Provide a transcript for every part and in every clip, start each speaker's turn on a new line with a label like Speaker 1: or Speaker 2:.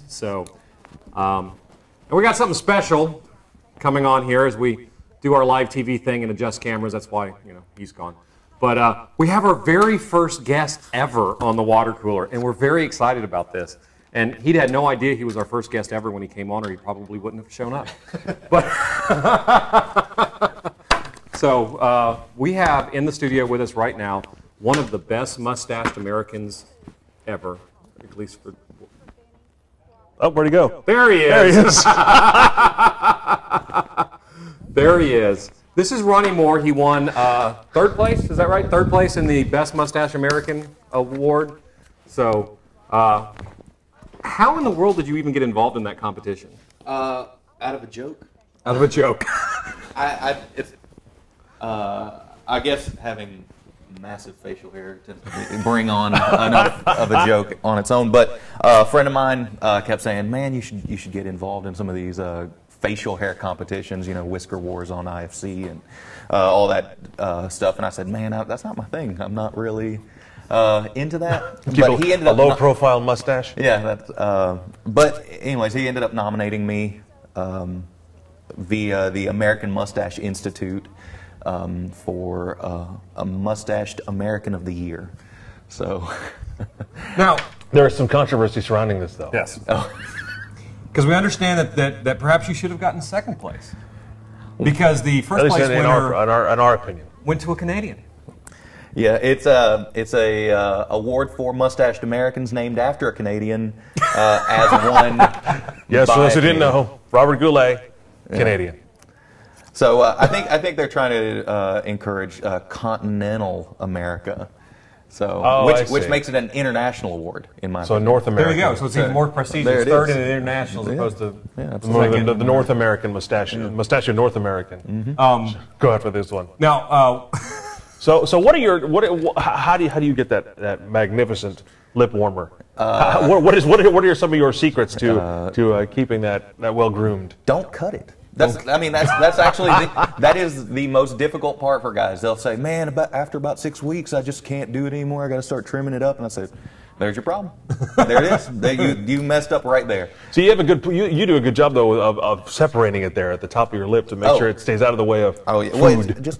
Speaker 1: So, and we got something special coming on here as we do our live TV thing and adjust cameras. That's why, you know, he's gone. But we have our very first guest ever on the water cooler, and we're very excited about this. And he'd had no idea he was our first guest ever when he came on, or he probably wouldn't have shown up. But so we have in the studio with us right now one of the best mustached Americans ever, at least for...
Speaker 2: Oh, where'd he go?
Speaker 1: There he is.
Speaker 2: There he is.
Speaker 1: There he is. This is Ronnie Moore. He won third place, is that right? Third place in the Best Mustache American Award. So, how in the world did you even get involved in that competition?
Speaker 3: Out of a joke.
Speaker 1: Out of a joke.
Speaker 3: I guess having massive facial hair tends to bring on enough of a joke on its own. But a friend of mine kept saying, "Man, you should get involved in some of these facial hair competitions, you know, whisker wars on IFC and all that stuff." And I said, "Man, that's not my thing. I'm not really into that."
Speaker 2: But he ended up a low-profile mustache.
Speaker 3: Yeah, that's. But anyways, he ended up nominating me via the American Mustache Institute for a mustached American of the Year. So
Speaker 1: now
Speaker 2: there is some controversy surrounding this, though.
Speaker 1: Yes. Because we understand that perhaps you should have gotten second place, because the first place winner,
Speaker 2: in our opinion,
Speaker 1: went to a Canadian.
Speaker 3: Yeah, it's a award for mustached Americans named after a Canadian, as won.
Speaker 2: Yes, for those who didn't know, Robert Goulet, Canadian.
Speaker 3: So I think they're trying to encourage continental America. So which makes it an international award in my opinion.
Speaker 2: So North America.
Speaker 1: There you go. So it's even more prestigious. Third in the international as opposed to
Speaker 2: the North American mustache, mustache North American. Go ahead for this one.
Speaker 1: Now,
Speaker 2: so what are how do you get that magnificent lip warmer? What are some of your secrets to keeping that well groomed?
Speaker 3: Don't cut it. That's actually that is the most difficult part for guys. They'll say, "Man, after about 6 weeks, I just can't do it anymore. I got to start trimming it up." And I say, "There's your problem. There it is. You messed up right there."
Speaker 2: So you have a good you do a good job though of separating it there at the top of your lip to make sure it stays out of the way of food.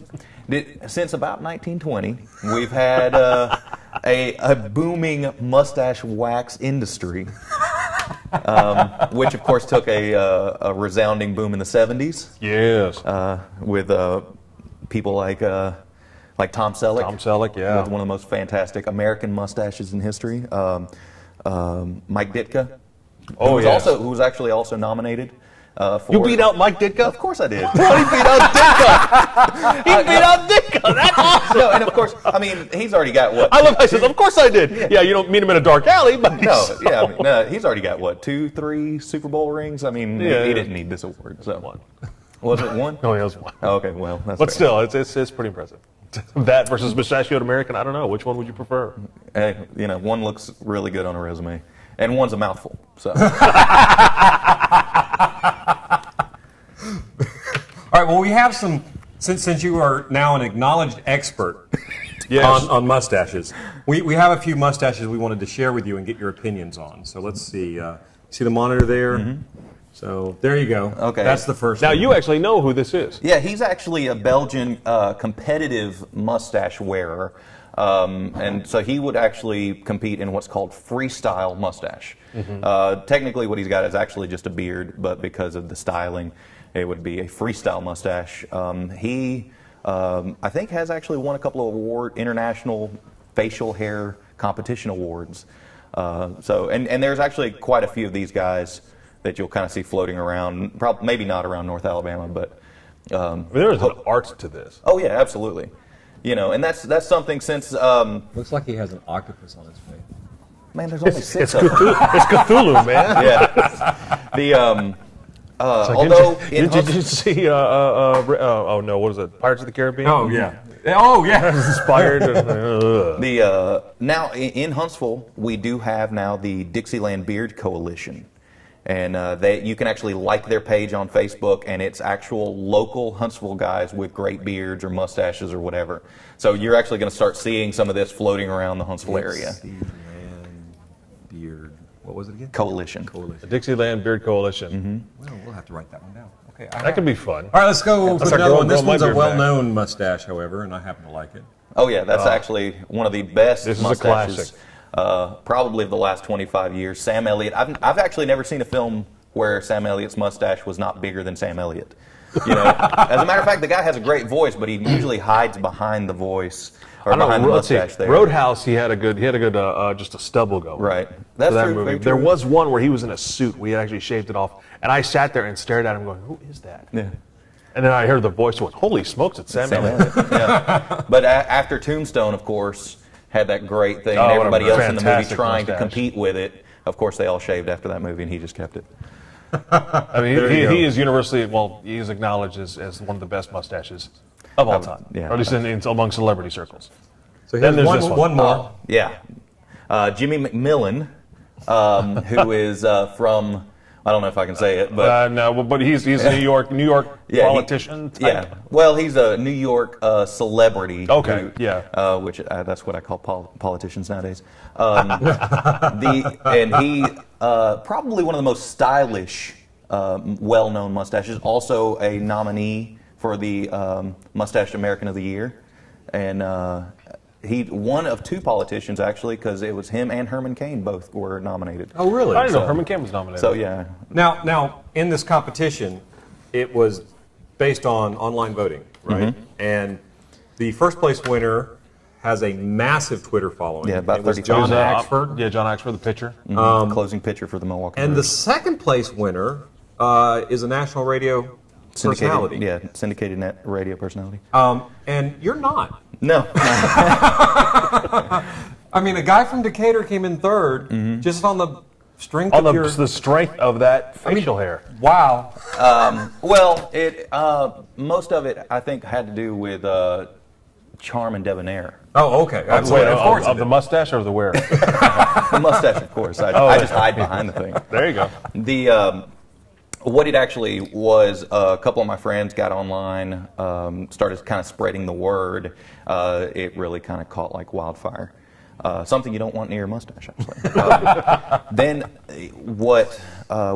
Speaker 3: Since about 1920, we've had a booming mustache wax industry. Which of course took a resounding boom in the 70s.
Speaker 2: Yes.
Speaker 3: With people like Tom Selleck.
Speaker 2: Tom Selleck, yeah.
Speaker 3: With one of the most fantastic American mustaches in history. Mike Ditka. Who was actually also nominated.
Speaker 2: You beat out Mike Ditka?
Speaker 3: Of course I did.
Speaker 2: He beat out Ditka. He beat out Ditka. That's awesome.
Speaker 3: No, and of course, I mean, he's already got what?
Speaker 2: I love how he says, "Of course I did." Yeah, you don't meet him in a dark alley, but
Speaker 3: no, he's already got what? 2, 3 Super Bowl rings. I mean, he didn't need this award. So
Speaker 2: one.
Speaker 3: Was it one?
Speaker 2: No, it was one.
Speaker 3: Oh, okay, well, that's.
Speaker 2: But still, it's pretty impressive. That versus mustachioed American, I don't know. Which one would you prefer?
Speaker 3: Hey, you know, one looks really good on a resume, and one's a mouthful. So.
Speaker 1: all right. Well, we have some. Since you are now an acknowledged expert on mustaches, we have a few mustaches we wanted to share with you and get your opinions on. So let's see. See the monitor there? Mm-hmm. So there you go.
Speaker 3: Okay.
Speaker 1: That's the first
Speaker 2: Now
Speaker 1: one.
Speaker 2: you actually know who this is.
Speaker 3: Yeah, he's actually a Belgian competitive mustache wearer. And so he would actually compete in what's called freestyle mustache. Mm-hmm. Technically what he's got is actually just a beard, but because of the styling, it would be a freestyle mustache. He, I think, has actually won a couple of international facial hair competition awards. And there's actually quite a few of these guys that you'll kind of see floating around, maybe not around North Alabama, but...
Speaker 2: there's an art to this.
Speaker 3: Oh, yeah, absolutely. You know, and that's something since...
Speaker 1: Looks like he has an octopus on his face.
Speaker 3: Man, there's only 6
Speaker 2: it's
Speaker 3: of them.
Speaker 2: It's Cthulhu, man.
Speaker 3: Yeah.
Speaker 2: Although... Did you see... oh, no, what is it? Pirates of the Caribbean?
Speaker 1: Oh, yeah. Oh, yeah.
Speaker 2: Inspired.
Speaker 3: Now, in Huntsville, we do have now the Dixieland Beard Coalition. And you can actually like their page on Facebook, and it's actual local Huntsville guys with great beards or mustaches or whatever. So you're actually going to start seeing some of this floating around the Huntsville area.
Speaker 1: Dixieland Beard What was it again?
Speaker 3: Coalition.
Speaker 2: The Dixieland Beard Coalition.
Speaker 1: Well, we'll have to write that one down. Okay.
Speaker 2: That could be fun.
Speaker 1: All right, let's go with
Speaker 2: start
Speaker 1: another one. This
Speaker 2: growing my
Speaker 1: one's a
Speaker 2: beard back.
Speaker 1: well-known mustache, however, and I happen to like it.
Speaker 3: Oh yeah, that's actually one of the best
Speaker 2: This is a
Speaker 3: mustaches,
Speaker 2: classic.
Speaker 3: probably of the last 25 years. Sam Elliott. I've actually never seen a film where Sam Elliott's mustache was not bigger than Sam Elliott. You know, as a matter of fact, the guy has a great voice, but he usually hides behind the voice or behind the mustache. There.
Speaker 2: Roadhouse, he had a good, just a stubble going.
Speaker 3: Right.
Speaker 2: For
Speaker 3: That's
Speaker 2: that
Speaker 3: true.
Speaker 2: movie.
Speaker 3: Very
Speaker 2: There
Speaker 3: true.
Speaker 2: was one where he was in a suit. We had actually shaved it off, and I sat there and stared at him, going, "Who is that?"
Speaker 3: Yeah.
Speaker 2: And then I heard the voice going, "Holy smokes, it's Sam Elliott."
Speaker 3: Yeah. But after Tombstone, of course, had that great thing,
Speaker 2: Oh,
Speaker 3: and
Speaker 2: what a
Speaker 3: everybody else in the movie
Speaker 2: fantastic
Speaker 3: trying to
Speaker 2: mustache.
Speaker 3: compete with it. Of course, they all shaved after that movie, and he just kept it.
Speaker 2: I mean,
Speaker 1: There you go.
Speaker 2: he is universally, well, he is acknowledged as one of the best mustaches of all time,
Speaker 3: yeah.
Speaker 2: or at least in among celebrity circles.
Speaker 1: So
Speaker 2: Then
Speaker 1: here's
Speaker 2: there's this one.
Speaker 1: one more.
Speaker 3: Yeah. Jimmy McMillan, who is from, I don't know if I can say it, but
Speaker 2: No, but he's a New York
Speaker 3: yeah,
Speaker 2: politician type.
Speaker 3: Yeah. Well, he's a New York celebrity.
Speaker 2: Okay, yeah.
Speaker 3: Which that's what I call politicians nowadays. And he probably one of the most stylish, well-known mustaches. Also a nominee for the Mustache American of the Year, and he one of two politicians actually, because it was him and Herman Cain both were nominated.
Speaker 1: Oh, really?
Speaker 2: I didn't know Herman Cain was nominated.
Speaker 3: So yeah.
Speaker 1: Now, in this competition, it was based on online voting, right? And the first place winner has a massive Twitter following.
Speaker 3: Yeah, about
Speaker 1: it was
Speaker 3: 35.
Speaker 1: John
Speaker 2: There's,
Speaker 1: Axford.
Speaker 2: Yeah, John Axford, the pitcher.
Speaker 3: Closing pitcher for the Milwaukee
Speaker 1: And the
Speaker 3: Brewers.
Speaker 1: second place winner is a national radio personality.
Speaker 3: Yeah, syndicated net radio personality.
Speaker 1: And you're not.
Speaker 3: No.
Speaker 1: I mean, a guy from Decatur came in third just on the strength
Speaker 2: On
Speaker 1: of your...
Speaker 2: the strength of that facial hair.
Speaker 1: Wow.
Speaker 3: Well, it most of it I think had to do with charm and debonair.
Speaker 1: Oh, okay.
Speaker 2: Wait,
Speaker 1: Absolutely. Of course.
Speaker 2: of the mustache or the wear?
Speaker 3: The mustache, of course. I just hide behind the thing.
Speaker 2: There you go.
Speaker 3: The what it actually was, a couple of my friends got online, started kind of spreading the word. It really kind of caught like wildfire. Something you don't want near your mustache, actually. Then what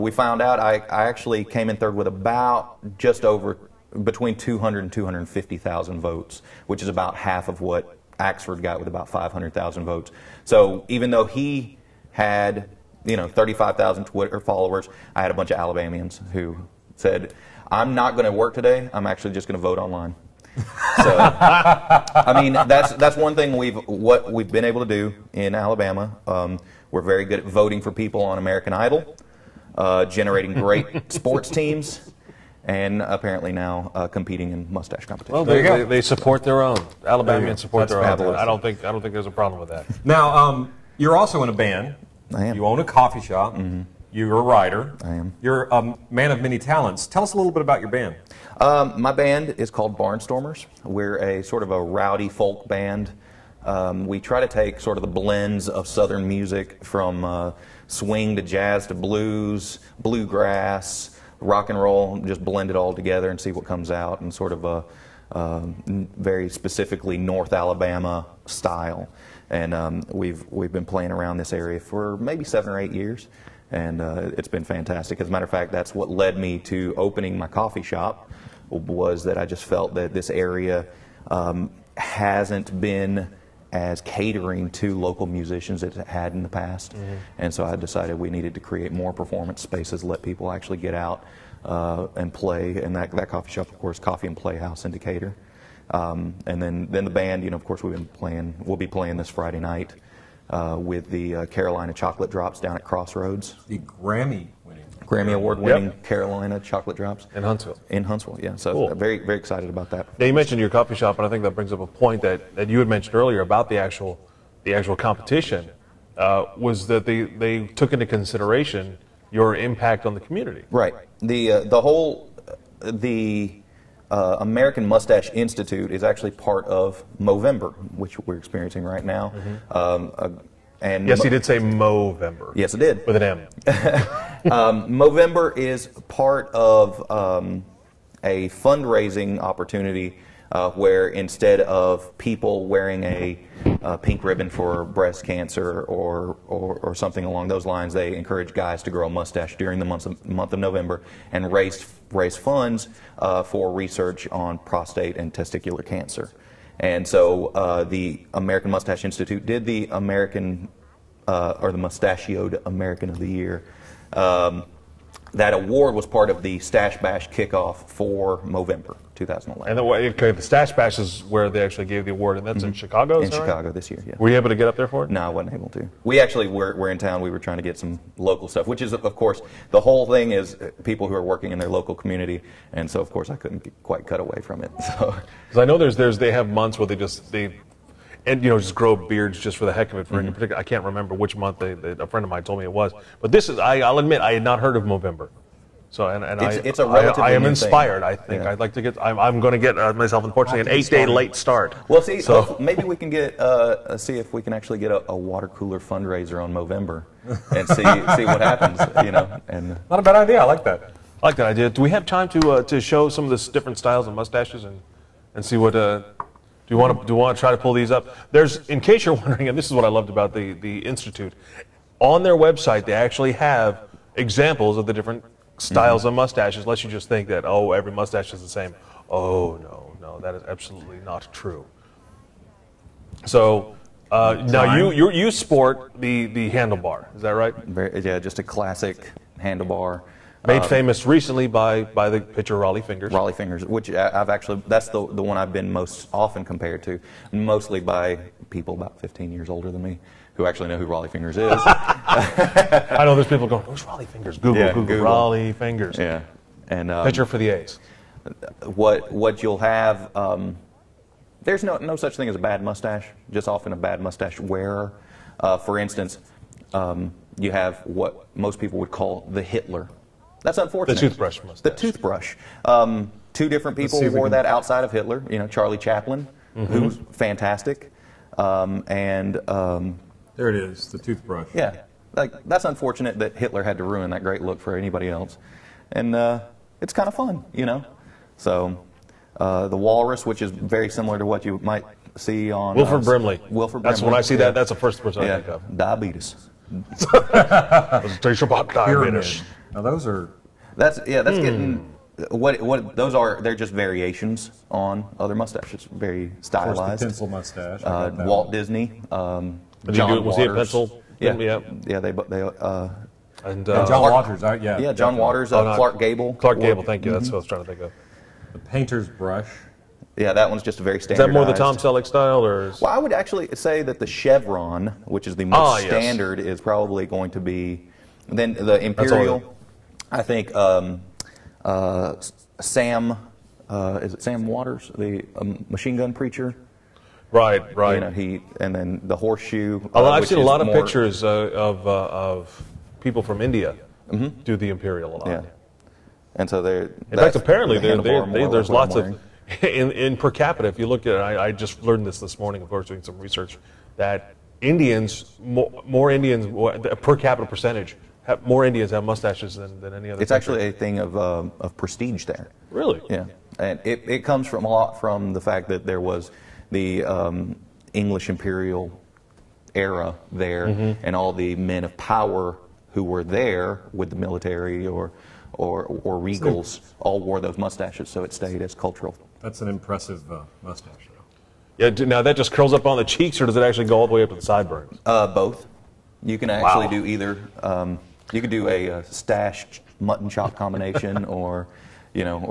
Speaker 3: we found out, I actually came in third with about just over between 200 and 250,000 votes, which is about half of what Axford got with about 500,000 votes. So even though he had 35,000 Twitter followers, I had a bunch of Alabamians who said, "I'm not going to work today. I'm actually just going to vote online." So, I mean, that's one thing we've been able to do in Alabama. We're very good at voting for people on American Idol, generating great sports teams, and apparently now competing in mustache competition.
Speaker 2: Well,
Speaker 1: There you go.
Speaker 2: they support their own. Alabamians support
Speaker 1: That's
Speaker 2: their own.
Speaker 1: fabulous.
Speaker 2: I don't think there's a problem with that.
Speaker 1: Now, you're also in a band.
Speaker 3: I am.
Speaker 1: You own a coffee shop. You're a writer.
Speaker 3: I am.
Speaker 1: You're a man of many talents. Tell us a little bit about your band.
Speaker 3: My band is called Barnstormers. We're a sort of a rowdy folk band. We try to take sort of the blends of Southern music from swing to jazz to blues, bluegrass, rock and roll, just blend it all together and see what comes out in sort of a very specifically North Alabama style. And we've been playing around this area for maybe 7 or 8 years, and it's been fantastic. As a matter of fact, that's what led me to opening my coffee shop, was that I just felt that this area hasn't been as catering to local musicians as it had in the past. And so I decided we needed to create more performance spaces, let people actually get out and play. And that coffee shop, of course, Coffee and Playhouse in Decatur. And then the band, of course, we'll be playing this Friday night with the Carolina Chocolate Drops down at Crossroads.
Speaker 1: The Grammy-winning.
Speaker 3: Grammy Award-winning
Speaker 2: Yep.
Speaker 3: Carolina Chocolate Drops.
Speaker 2: In Huntsville.
Speaker 3: In Huntsville, yeah. So
Speaker 2: Cool.
Speaker 3: very, very excited about that.
Speaker 2: Now, you mentioned your coffee shop, and I think that brings up a point that you had mentioned earlier about the actual competition, was that they took into consideration your impact on the community.
Speaker 3: Right. The American Mustache Institute is actually part of Movember, which we're experiencing right now. And
Speaker 2: Yes, he did say Movember.
Speaker 3: Yes, it did.
Speaker 2: With an M.
Speaker 3: Movember is part of a fundraising opportunity where instead of people wearing a pink ribbon for breast cancer or something along those lines. They encourage guys to grow a mustache during the month of November and raise funds for research on prostate and testicular cancer. And so the American Mustache Institute did the the Mustachioed American of the Year. That award was part of the Stash Bash kickoff for November 2011.
Speaker 2: And the Stash Bash is where they actually gave the award, and that's in Chicago?
Speaker 3: In Chicago this year, yeah.
Speaker 2: Were you able to get up there for it?
Speaker 3: No, I wasn't able to. We actually were in town. We were trying to get some local stuff, which is, of course, the whole thing is people who are working in their local community, and so, of course, I couldn't quite cut away from it. So,
Speaker 2: because I know they have months where they just grow beards just for the heck of it. For any particular, I can't remember which month a friend of mine told me it was. But this is, I'll admit, I had not heard of Movember. So
Speaker 3: it's a relatively
Speaker 2: I am
Speaker 3: new
Speaker 2: inspired.
Speaker 3: thing.
Speaker 2: I think
Speaker 3: Yeah.
Speaker 2: I'd like to get. I'm going to get myself, unfortunately, an 8-day late start.
Speaker 3: Well, see, maybe we can get see if we can actually get a water cooler fundraiser on Movember and see what happens. And
Speaker 1: Not a bad idea. I like that.
Speaker 2: I like that idea. Do we have time to show some of the different styles of mustaches and see what? Do you want to try to pull these up? In case you're wondering, and this is what I loved about the Institute, on their website they actually have examples of the different styles of mustaches, lest you just think that, every mustache is the same. Oh, no, that is absolutely not true. So, now you sport the handlebar, is that right?
Speaker 3: yeah, just a classic handlebar.
Speaker 2: Made famous recently by the pitcher Raleigh Fingers.
Speaker 3: Raleigh Fingers, which that's the one I've been most often compared to, mostly by people about 15 years older than me, who actually know who Raleigh Fingers is.
Speaker 2: I know there's people going, who's Raleigh Fingers? Google Raleigh Fingers.
Speaker 3: Yeah. And
Speaker 2: pitcher for the A's.
Speaker 3: What you'll have, there's no such thing as a bad mustache, just often a bad mustache wearer. For instance, you have what most people would call the Hitler. That's unfortunate.
Speaker 2: The toothbrush mustache.
Speaker 3: The toothbrush. Two different people wore that outside of Hitler. Charlie Chaplin, who's fantastic, and
Speaker 1: There it is, the toothbrush.
Speaker 3: yeah, that's unfortunate that Hitler had to ruin that great look for anybody else, and it's kind of fun, So the walrus, which is very similar to what you might see on
Speaker 2: Wilford Brimley.
Speaker 3: Wilford
Speaker 2: That's
Speaker 3: Brimley.
Speaker 2: when I see that. That's the first person I
Speaker 3: Yeah,
Speaker 2: think of.
Speaker 3: diabetes.
Speaker 2: Taste about diabetes.
Speaker 1: Now those are...
Speaker 3: That's getting what those are. They're just variations on other mustaches, very stylized.
Speaker 1: Of course, the pencil mustache. I got that
Speaker 3: Walt
Speaker 1: one.
Speaker 3: Disney, John
Speaker 2: Was he a
Speaker 3: Waters.
Speaker 2: pencil?
Speaker 3: Yeah,
Speaker 2: Yeah.
Speaker 3: yeah. They
Speaker 2: And
Speaker 1: John Waters,
Speaker 3: John
Speaker 1: definitely.
Speaker 3: Waters,
Speaker 2: no.
Speaker 3: Clark Gable.
Speaker 2: Clark Gable, thank you. That's what I was trying to think of.
Speaker 1: The painter's brush.
Speaker 3: Yeah, that one's just a very
Speaker 2: Is
Speaker 3: standardized.
Speaker 2: that more the Tom Selleck style, or?
Speaker 3: Well, I would actually say that the chevron, which is the most
Speaker 2: yes.
Speaker 3: standard, is probably going to be. Then the imperial, I think. Sam, is it Sam Waters, the machine gun preacher?
Speaker 2: Right.
Speaker 3: And then the horseshoe.
Speaker 2: I've
Speaker 3: which
Speaker 2: seen a
Speaker 3: is
Speaker 2: lot of
Speaker 3: more-
Speaker 2: pictures of people from India do the imperial a lot.
Speaker 3: Yeah. And so they're.
Speaker 2: In fact, apparently
Speaker 3: there's
Speaker 2: there's lots of in per capita. If you look at it, I just learned this morning, of course, doing some research, that more Indians per capita percentage. More Indians have mustaches than any other.
Speaker 3: It's
Speaker 2: country.
Speaker 3: actually a thing of prestige there.
Speaker 2: Really?
Speaker 3: Yeah, and it comes from a lot from the fact that there was the English imperial era there, and all the men of power who were there with the military or regals all wore those mustaches, so it stayed as cultural.
Speaker 1: That's an impressive mustache, though.
Speaker 2: Yeah. Now that just curls up on the cheeks, or does it actually go all the way up to the sideburns?
Speaker 3: Both. You can actually do either. You could do a stash mutton chop combination, or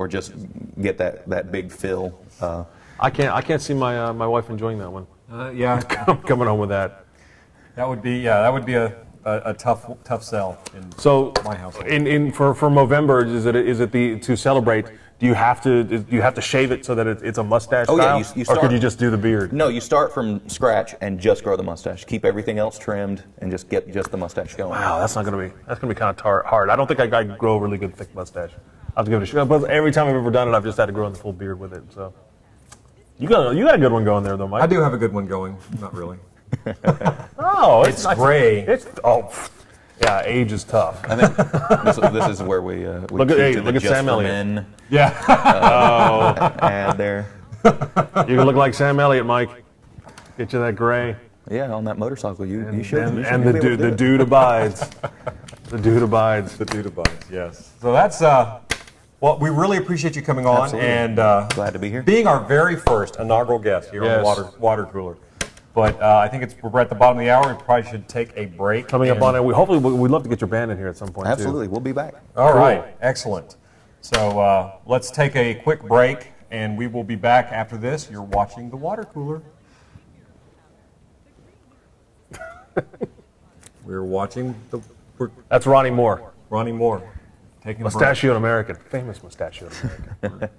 Speaker 3: just get that big fill.
Speaker 2: I can't see my wife enjoying that one.
Speaker 1: Yeah,
Speaker 2: Coming home with that.
Speaker 1: that would be a tough sell in my household.
Speaker 2: For Movember, is it to celebrate? Do you have to shave it so that it's a mustache
Speaker 3: Oh, yeah,
Speaker 2: style,
Speaker 3: you
Speaker 2: or
Speaker 3: start-
Speaker 2: could you just do the beard?
Speaker 3: No, you start from scratch and just grow the mustache. Keep everything else trimmed and just get just the mustache going.
Speaker 2: Wow, that's gonna be kind of hard. I don't think I could grow a really good thick mustache. I have to give it a shot. But every time I've ever done it, I've just had to grow in the full beard with it. So you got a good one going there, though, Mike.
Speaker 1: I do have a good one going. Not really.
Speaker 2: Oh,
Speaker 1: It's gray.
Speaker 2: Yeah, age is tough.
Speaker 3: I think this is where we
Speaker 2: Look at-
Speaker 3: keep
Speaker 2: hey,
Speaker 3: to the
Speaker 2: look at
Speaker 3: just
Speaker 2: Sam
Speaker 3: for
Speaker 2: Elliott.
Speaker 3: men
Speaker 1: Yeah.
Speaker 3: ad there.
Speaker 2: You can look like Sam Elliott, Mike. Get you that gray.
Speaker 3: Yeah, on that motorcycle, you should.
Speaker 2: And the dude abides. The dude abides.
Speaker 1: The dude abides. Yes. So that's well, we really appreciate you coming on.
Speaker 3: Absolutely.
Speaker 1: And
Speaker 3: glad to be here.
Speaker 1: Being our very first inaugural guest here on the water cooler. But I think we're at the bottom of the hour. We probably should take a break.
Speaker 2: Coming up on it. Hopefully, we'd love to get your band in here at some point.
Speaker 3: Absolutely,
Speaker 2: too.
Speaker 3: we'll be back.
Speaker 1: All right, excellent. So let's take a quick break, and we will be back after this. You're watching the water cooler. We're watching the.
Speaker 2: That's Ronnie Moore.
Speaker 1: Ronnie Moore, taking a break.
Speaker 2: Mustachioed American, famous mustachioed American.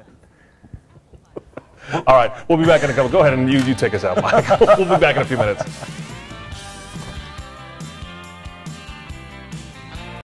Speaker 2: All right, we'll be back in a couple. Go ahead and you take us out, Mike. We'll be back in a few minutes.